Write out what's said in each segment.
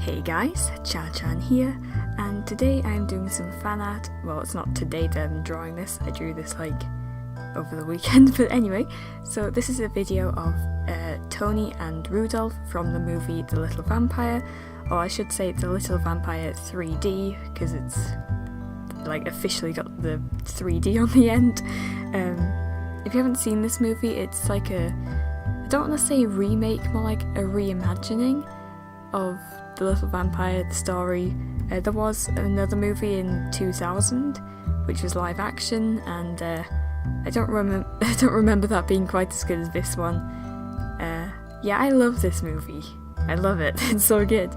Hey guys, Cha-chan here, and today I'm doing some fan art. Well, it's not today that I'm drawing this, I drew this like over the weekend, but anyway, so this is a video of Tony and Rudolph from the movie The Little Vampire, or I should say The Little Vampire 3D, because it's like officially got the 3D on the end. If you haven't seen this movie, it's like I don't want to say remake, more like a reimagining of The Little Vampire, the story. There was another movie in 2000 which was live action, and I don't remember that being quite as good as this one. Yeah, I love this movie. I love it. It's so good.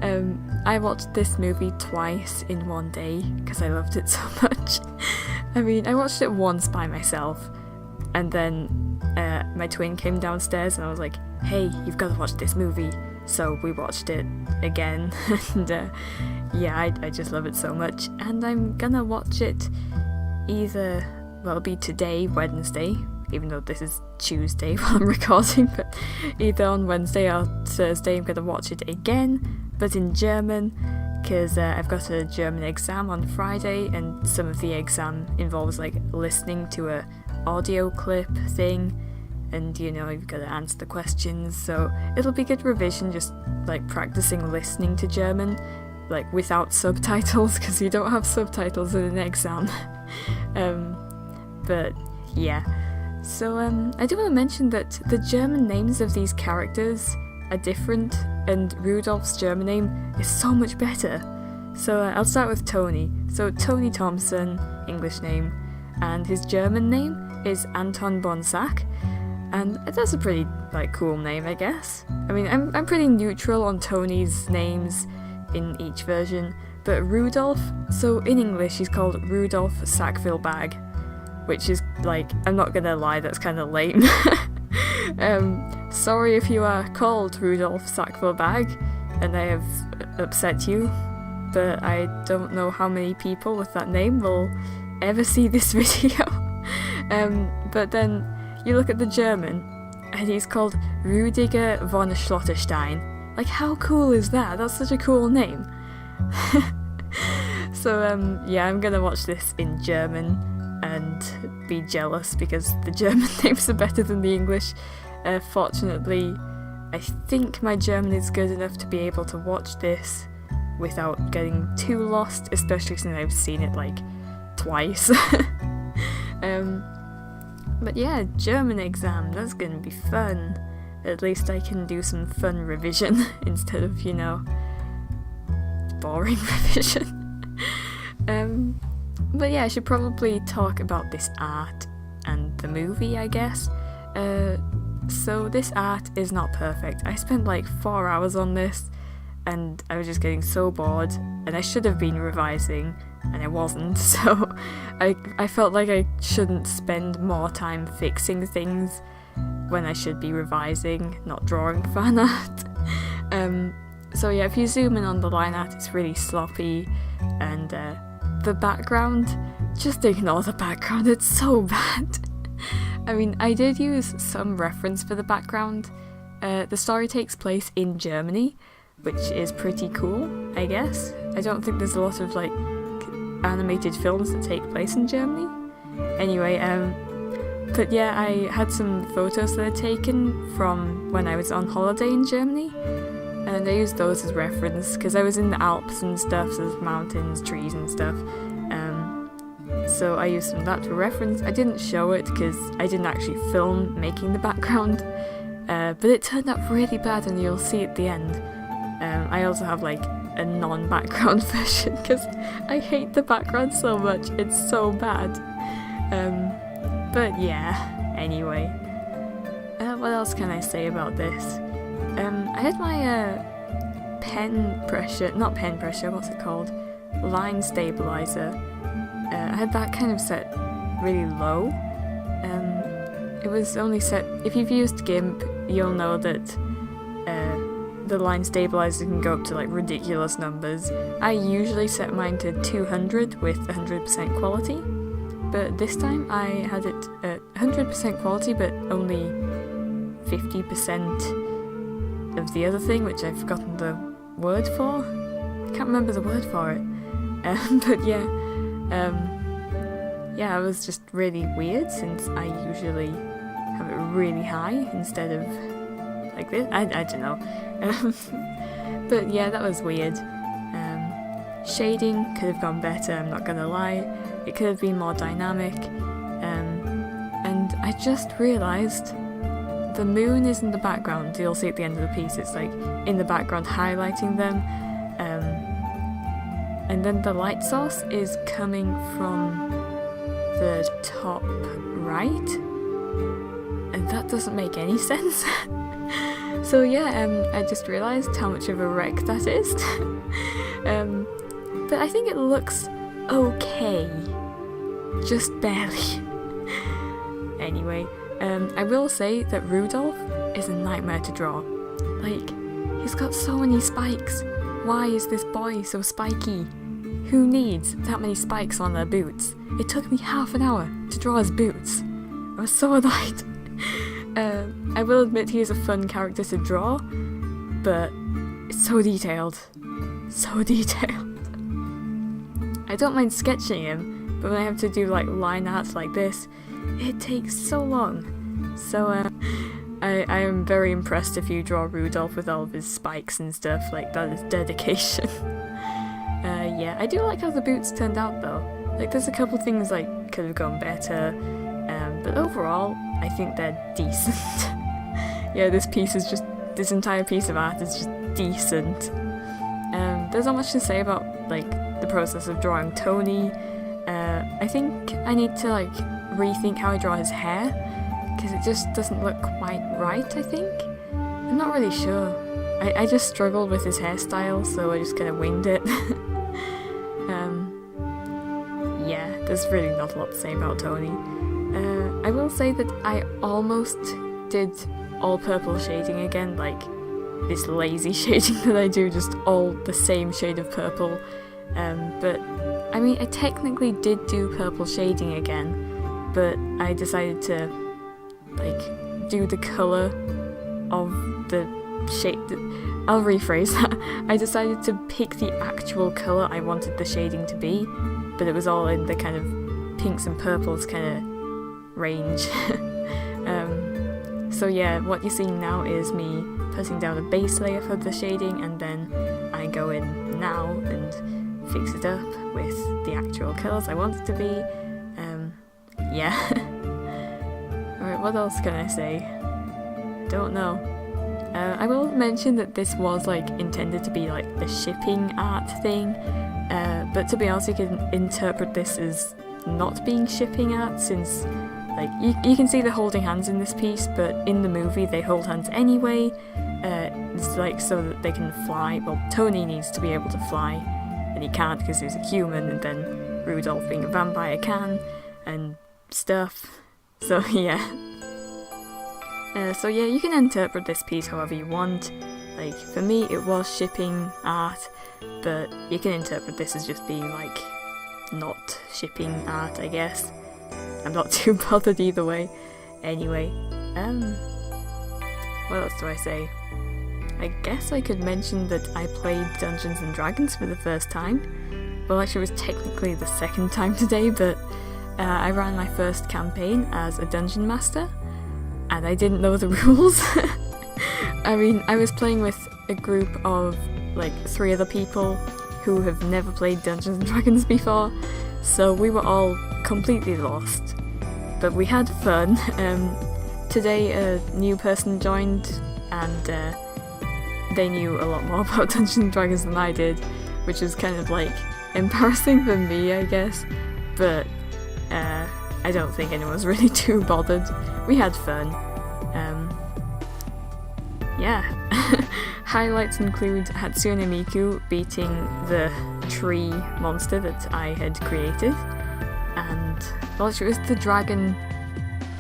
I watched this movie twice in one day because I loved it so much. I mean, I watched it once by myself, and then my twin came downstairs and I was like, hey, you've got to watch this movie. So we watched it again, and yeah, I just love it so much, and I'm gonna watch it either, well, it'll be today, Wednesday, even though this is Tuesday while I'm recording, but either on Wednesday or Thursday I'm gonna watch it again, but in German, because I've got a German exam on Friday, and some of the exam involves like listening to a audio clip thing, and you know, you've got to answer the questions, so it'll be good revision, just like practicing listening to German, like without subtitles, because you don't have subtitles in an exam. But yeah, so I do want to mention that the German names of these characters are different, and Rudolph's German name is so much better. So I'll start with Tony. So Tony Thompson, English name, and his German name is Anton Bonsack. And that's a pretty, like, cool name, I guess. I mean, I'm pretty neutral on Tony's names in each version, but Rudolph, so in English he's called Rudolph Sackville Bag, which is, like, I'm not gonna lie, that's kind of lame. Sorry if you are called Rudolph Sackville Bag, and I have upset you, but I don't know how many people with that name will ever see this video. But then you look at the German, and he's called Rüdiger von Schlotterstein. Like, how cool is that? That's such a cool name. So, yeah, I'm gonna watch this in German and be jealous because the German names are better than the English. Fortunately, I think my German is good enough to be able to watch this without getting too lost, especially since I've seen it, like, twice. But yeah, German exam, that's gonna be fun. At least I can do some fun revision instead of, you know, boring revision. But yeah, I should probably talk about this art and the movie, I guess. So this art is not perfect. I spent like 4 hours on this, and I was just getting so bored, and I should have been revising, and I wasn't, so I felt like I shouldn't spend more time fixing things when I should be revising, not drawing fan art. So yeah, if you zoom in on the line art, it's really sloppy, and the background, just ignore the background, it's so bad. I mean, I did use some reference for the background. The story takes place in Germany, which is pretty cool, I guess. I don't think there's a lot of like animated films that take place in Germany. Anyway, but yeah, I had some photos that I'd taken from when I was on holiday in Germany, and I used those as reference because I was in the Alps and stuff, so there's mountains, trees and stuff. So I used some of that for reference. I didn't show it because I didn't actually film making the background, but it turned out really bad, and you'll see at the end. I also have like a non-background version because I hate the background so much, it's so bad. But yeah, anyway. What else can I say about this? I had my what's it called? Line stabilizer. I had that kind of set really low. It was only set, if you've used GIMP, you'll know that the line stabilizer can go up to like ridiculous numbers. I usually set mine to 200 with 100% quality, but this time I had it at 100% quality but only 50% of the other thing, which I've forgotten the word for? I can't remember the word for it. But yeah, yeah, it was just really weird since I usually have it really high instead of like this. I don't know. But yeah, that was weird. Shading could have gone better, I'm not gonna lie. It could have been more dynamic. And I just realised the moon is in the background. You'll see at the end of the piece, it's like in the background highlighting them. And then the light source is coming from the top right. And that doesn't make any sense. So yeah, I just realised how much of a wreck that is. But I think it looks okay. Just barely. Anyway, I will say that Rudolph is a nightmare to draw. Like, he's got so many spikes. Why is this boy so spiky? Who needs that many spikes on their boots? It took me half an hour to draw his boots. I was so annoyed. I will admit he is a fun character to draw, but it's so detailed. So detailed. I don't mind sketching him, but when I have to do like line art like this, it takes so long. So I am very impressed if you draw Rudolph with all of his spikes and stuff. Like, that is dedication. Yeah, I do like how the boots turned out though. Like, there's a couple things like could have gone better, but overall I think they're decent. Yeah, this entire piece of art is just decent. There's not much to say about like the process of drawing Tony. I think I need to like rethink how I draw his hair, because it just doesn't look quite right, I think. I'm not really sure. I just struggled with his hairstyle, so I just kind of winged it. Yeah, there's really not a lot to say about Tony. I will say that I almost did all purple shading again, like this lazy shading that I do, just all the same shade of purple. But I mean, I technically did do purple shading again, but I decided to like do the colour of the shade. I'll rephrase that. I decided to pick the actual colour I wanted the shading to be, but it was all in the kind of pinks and purples kind of range. So yeah, what you're seeing now is me putting down a base layer for the shading, and then I go in now and fix it up with the actual colours I want it to be. Yeah. Alright, what else can I say? Don't know. I will mention that this was like intended to be like the shipping art thing, but to be honest, you can interpret this as not being shipping art, since like you can see they're holding hands in this piece, but in the movie they hold hands anyway. It's like so that they can fly. Well, Tony needs to be able to fly, and he can't because he's a human, and then Rudolph being a vampire can, and stuff. So yeah. So yeah, you can interpret this piece however you want. Like, for me it was shipping art, but you can interpret this as just being like not shipping art, I guess. I'm not too bothered either way. Anyway, what else do I say? I guess I could mention that I played Dungeons and Dragons for the first time. Well, actually it was technically the second time today, but I ran my first campaign as a dungeon master, and I didn't know the rules. I mean, I was playing with a group of like 3 other people who have never played Dungeons and Dragons before, so we were all completely lost. But we had fun. Today a new person joined, and they knew a lot more about Dungeons and Dragons than I did, which was kind of like embarrassing for me, I guess, but I don't think anyone was really too bothered. We had fun. Yeah. Highlights include Hatsune Miku beating the tree monster that I had created, and well, it was the dragon.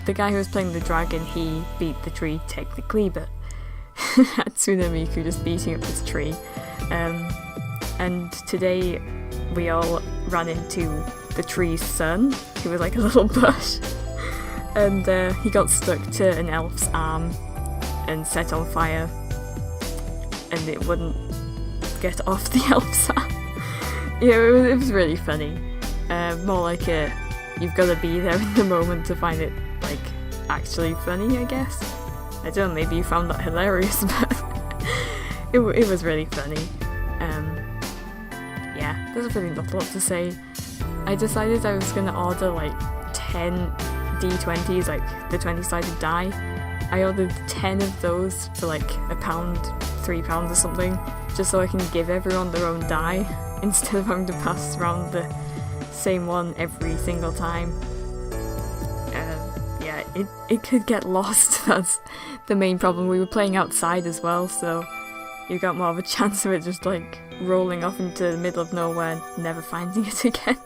The guy who was playing the dragon, he beat the tree technically, but Hatsune Miku just beating up this tree. And today we all ran into the tree's son, who was like a little bush, and he got stuck to an elf's arm and set on fire, and it wouldn't get off the elves are. Yeah, it was really funny. More like you've got to be there in the moment to find it like actually funny, I guess. I don't know, maybe you found that hilarious, but it was really funny. Yeah, there's really not a lot to say. I decided I was gonna order like 10 D20s, like the 20-sided die. I ordered 10 of those for like £1, £3 or something, just so I can give everyone their own die instead of having to pass around the same one every single time. Yeah, it could get lost. That's the main problem. We were playing outside as well, so you got more of a chance of it just like rolling off into the middle of nowhere and never finding it again.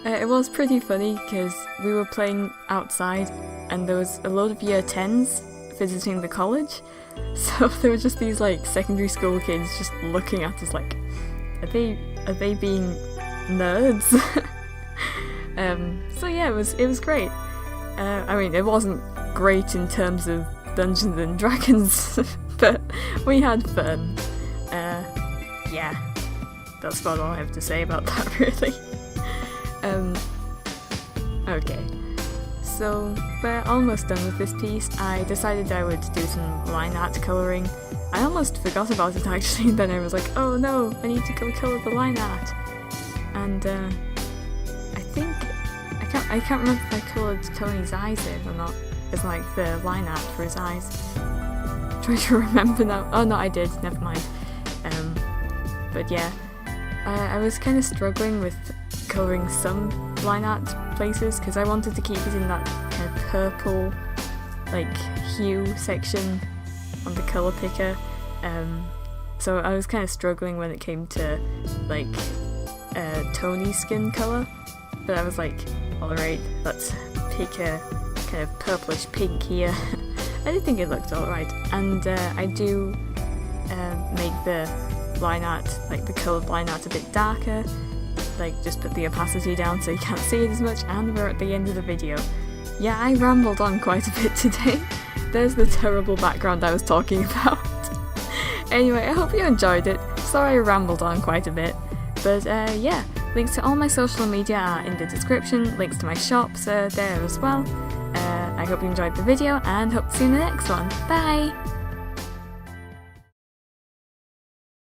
It was pretty funny because we were playing outside and there was a load of year 10s visiting the college, so there were just these like secondary school kids just looking at us like, are they being nerds? So yeah, it was great. I mean, it wasn't great in terms of Dungeons and Dragons, but we had fun. Yeah, that's about all I have to say about that, really. Okay, so we're almost done with this piece. I decided I would do some line art colouring. I almost forgot about it actually, and then I was like, oh no, I need to go colour the line art. And I can't remember if I coloured Tony's eyes in or not. It's like the line art for his eyes. I'm trying to remember now. Oh no, I did, never mind. But yeah, I was kind of struggling with colouring some line art places because I wanted to keep it in that kind of purple like hue section on the colour picker. So I was kind of struggling when it came to like Tony's skin colour, but I was like, alright, let's pick a kind of purplish pink here. I did think it looked alright, and I do make the line art, like the coloured line art, a bit darker, like just put the opacity down so you can't see it as much, and we're at the end of the video. Yeah, I rambled on quite a bit today. There's the terrible background I was talking about. Anyway, I hope you enjoyed it. Sorry I rambled on quite a bit, but yeah, links to all my social media are in the description, links to my shops are there as well. I hope you enjoyed the video and hope to see you in the next one. Bye!